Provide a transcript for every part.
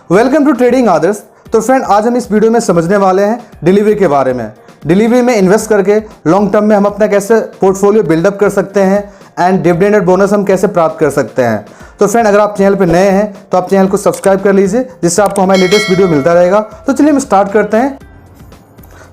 Welcome to trading आदर्श। तो friend, आज हम इस वीडियो में समझने वाले हैं डिलीवरी के बारे में। डिलीवरी में इन्वेस्ट करके लॉन्ग टर्म में हम अपना कैसे पोर्टफोलियो बिल्डअप कर सकते हैं एंड डिविडेंड और बोनस हम कैसे प्राप्त कर सकते हैं। तो फ्रेंड, अगर आप चैनल पर नए हैं तो आप चैनल को सब्सक्राइब कर लीजिए, जिससे आपको हमारे लेटेस्ट वीडियो मिलता रहेगा। तो चलिए हम स्टार्ट करते हैं।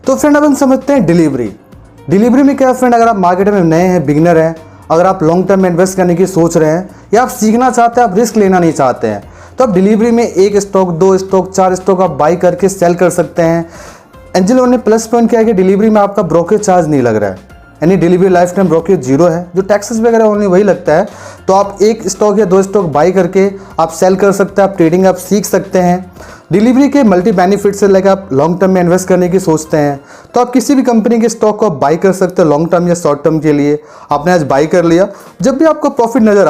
तो फ्रेंड, अब हम समझते हैं डिलीवरी में क्या है। फ्रेंड, अगर आप मार्केट में नए हैं, बिगिनर हैं, अगर आप लॉन्ग टर्म में इन्वेस्ट करने की सोच रहे हैं या आप सीखना चाहते हैं, आप रिस्क लेना नहीं चाहते हैं, तो आप डिलीवरी में 1 स्टॉक, 2 स्टॉक, 4 स्टॉक आप बाई करके सेल कर सकते हैं। एंजल वन ने प्लस पॉइंट क्या है कि डिलीवरी में आपका ब्रोकरेज चार्ज नहीं लग रहा है, यानी डिलीवरी लाइफ टाइम ब्रोकरेज 0 है। जो टैक्सेस वगैरह ओनली वही लगता है। तो आप 1 स्टॉक या 2 स्टॉक बाई करके आप सेल कर सकते हैं, आप ट्रेडिंग आप सीख सकते हैं। डिलीवरी के मल्टी बेनिफिट से लेकर आप लॉन्ग टर्म में इन्वेस्ट करने की सोचते हैं तो आप किसी भी कंपनी के स्टॉक को आप बाई कर सकते हैं लॉन्ग टर्म या शॉर्ट टर्म के लिए। आपने आज बाई कर लिया, जब भी आपको प्रॉफिट नज़र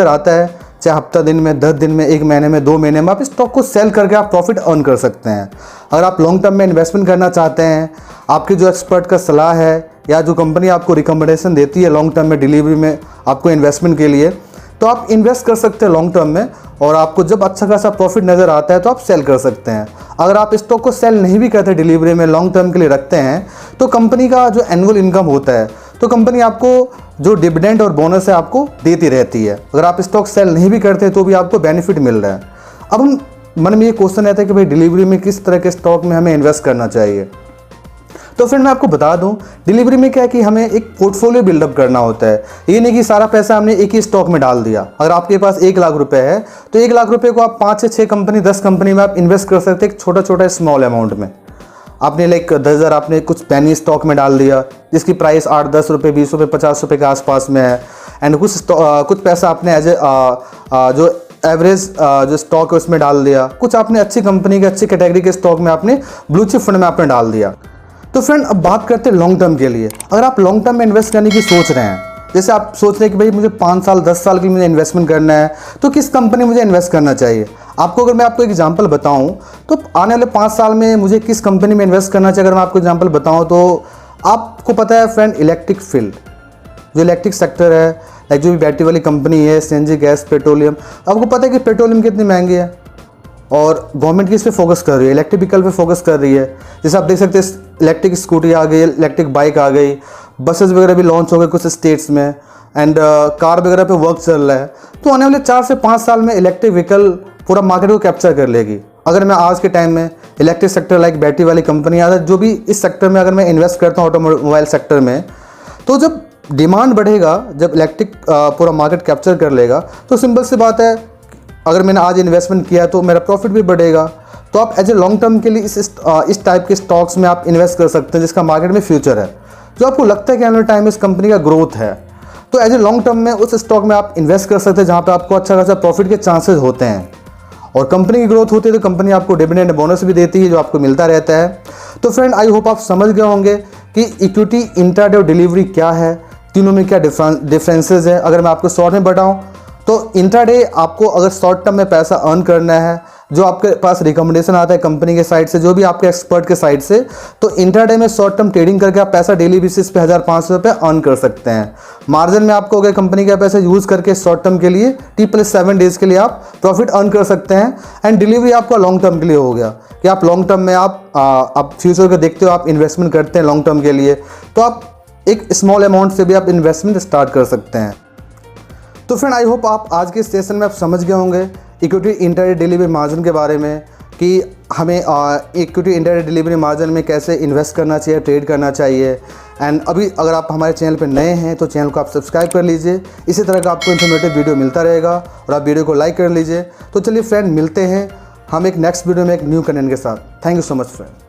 आता है, चाहे हफ्ता दिन में, 10 दिन में, 1 महीने में, 2 महीने में, आप स्टॉक को सेल करके आप प्रॉफिट अर्न कर सकते हैं। अगर आप लॉन्ग टर्म में इन्वेस्टमेंट करना चाहते हैं, आपके जो एक्सपर्ट का सलाह है या जो कंपनी आपको रिकमेंडेशन देती है लॉन्ग टर्म में डिलीवरी में आपको इन्वेस्टमेंट के लिए, तो आप इन्वेस्ट कर सकते हैं लॉन्ग टर्म में और आपको जब अच्छा खासा प्रॉफिट नज़र आता है तो आप सेल कर सकते हैं। अगर आप स्टॉक को सेल नहीं भी करते डिलीवरी में, लॉन्ग टर्म के लिए रखते हैं, तो कंपनी का जो एनुअल इनकम होता है तो कंपनी आपको जो डिविडेंड और बोनस है आपको देती रहती है। अगर आप स्टॉक सेल नहीं भी करते तो भी आपको बेनिफिट मिल रहा है। अब हम मन में ये क्वेश्चन रहता है कि भाई डिलीवरी में किस तरह के स्टॉक में हमें इन्वेस्ट करना चाहिए। तो फिर मैं आपको बता दूं, डिलीवरी में क्या है कि हमें एक पोर्टफोलियो बिल्डअप करना होता है। ये नहीं कि सारा पैसा हमने एक ही स्टॉक में डाल दिया। अगर आपके पास 1 लाख रुपए है तो 1 लाख रुपए को आप 5 से 6 कंपनी, 10 कंपनी में आप इन्वेस्ट कर सकते हैं, एक छोटा छोटा स्मॉल अमाउंट में। आपने 10,000 आपने कुछ पेनी स्टॉक में डाल दिया जिसकी प्राइस 8-10 रुपये, 20 रुपये, 50 रुपये के आसपास में है। एंड कुछ पैसा आपने एज ए जो एवरेज जो स्टॉक है उसमें डाल दिया। कुछ आपने अच्छी कंपनी के, अच्छी कैटेगरी के स्टॉक में आपने ब्लू चिप फंड में आपने डाल दिया। तो फ्रेंड, अब बात करते हैं लॉन्ग टर्म के लिए। अगर आप लॉन्ग टर्म में इन्वेस्ट करने की सोच रहे हैं, जैसे आप सोच रहे हैं कि भाई मुझे 5 साल, 10 साल के लिए मुझे इन्वेस्टमेंट करना है, तो किस कंपनी मुझे इन्वेस्ट करना चाहिए। अगर मैं आपको एग्जांपल बताऊं तो आने वाले 5 साल में मुझे किस कंपनी में इन्वेस्ट करना चाहिए, अगर मैं आपको एग्जांपल बताऊं तो आपको पता है फ्रेंड, इलेक्ट्रिक फील्ड, जो इलेक्ट्रिक सेक्टर है, लाइक जो भी बैटरी वाली कंपनी है, सीएनजी, गैस, पेट्रोलियम। आपको पता है कि पेट्रोलियम कितनी महंगी है और गवर्नमेंट किस पे फोकस कर रही है, इलेक्ट्रिक व्हीकल पे फोकस कर रही है। जैसे आप देख सकते हैं इलेक्ट्रिक स्कूटी आ गई, इलेक्ट्रिक बाइक आ गई, बसेस वगैरह भी लॉन्च हो गए कुछ स्टेट्स में, एंड कार वगैरह पे वर्क चल रहा है। तो आने वाले 4 से 5 साल में इलेक्ट्रिक व्हीकल पूरा मार्केट को कैप्चर कर लेगी। अगर मैं आज के टाइम में इलेक्ट्रिक सेक्टर लाइक बैटरी वाली कंपनी आता है, जो भी इस सेक्टर में अगर मैं इन्वेस्ट करता हूँ ऑटोमोबाइल सेक्टर में, तो जब डिमांड बढ़ेगा, जब इलेक्ट्रिक पूरा मार्केट कैप्चर कर लेगा, तो सिंपल सी बात है, अगर मैंने आज इन्वेस्टमेंट किया तो मेरा प्रॉफिट भी बढ़ेगा। तो आप एज ए लॉन्ग टर्म के लिए इस टाइप के स्टॉक्स में आप इन्वेस्ट कर सकते हैं जिसका मार्केट में फ्यूचर है, जो आपको लगता है कि आने वाले टाइम में इस कंपनी का ग्रोथ है। तो एज ए लॉन्ग टर्म में उस स्टॉक में आप इन्वेस्ट कर सकते हैं जहाँ पे आपको अच्छा खासा प्रॉफिट के चांसेस होते हैं और कंपनी की ग्रोथ होती है तो कंपनी आपको डिविडेंड बोनस भी देती है जो आपको मिलता रहता है। तो फ्रेंड, आई होप आप समझ गए होंगे कि इक्विटी, इंट्राडे और डिलीवरी क्या है, तीनों में क्या डिफरेंसेस है। अगर मैं आपको शॉर्ट में बताऊँ तो इंट्राडे आपको अगर शॉर्ट टर्म में पैसा अर्न करना है, जो आपके पास रिकमेंडेशन आता है कंपनी के साइड से, जो भी आपके एक्सपर्ट के साइड से, तो इंट्राडे में शॉर्ट टर्म ट्रेडिंग करके आप पैसा डेली बेसिस पे 1,500 रुपये अर्न कर सकते हैं। मार्जिन में आपको अगर कंपनी का पैसा यूज़ करके शॉर्ट टर्म के लिए T+7 डेज के लिए आप प्रॉफिट अर्न कर सकते हैं। एंड डिलीवरी आपका लॉन्ग टर्म के लिए हो गया कि आप लॉन्ग टर्म में आप फ्यूचर को देखते हो, आप इन्वेस्टमेंट करते हैं लॉन्ग टर्म के लिए, तो आप एक स्मॉल अमाउंट से भी आप इन्वेस्टमेंट स्टार्ट कर सकते हैं। तो फ्रेंड, आई होप आप आज के सेशन में आप समझ गए होंगे इक्विटी, इंट्राडे, डिलीवरी मार्जिन के बारे में कि हमें इक्विटी, इंट्राडे, डिलीवरी मार्जिन में कैसे इन्वेस्ट करना चाहिए, ट्रेड करना चाहिए। एंड अभी अगर आप हमारे चैनल पर नए हैं तो चैनल को आप सब्सक्राइब कर लीजिए, इसी तरह का आपको इन्फॉर्मेटिव वीडियो मिलता रहेगा और आप वीडियो को लाइक कर लीजिए। तो चलिए फ्रेंड, मिलते हैं हम एक नेक्स्ट वीडियो में एक न्यू कंटेंट के साथ। Thank you so much friend.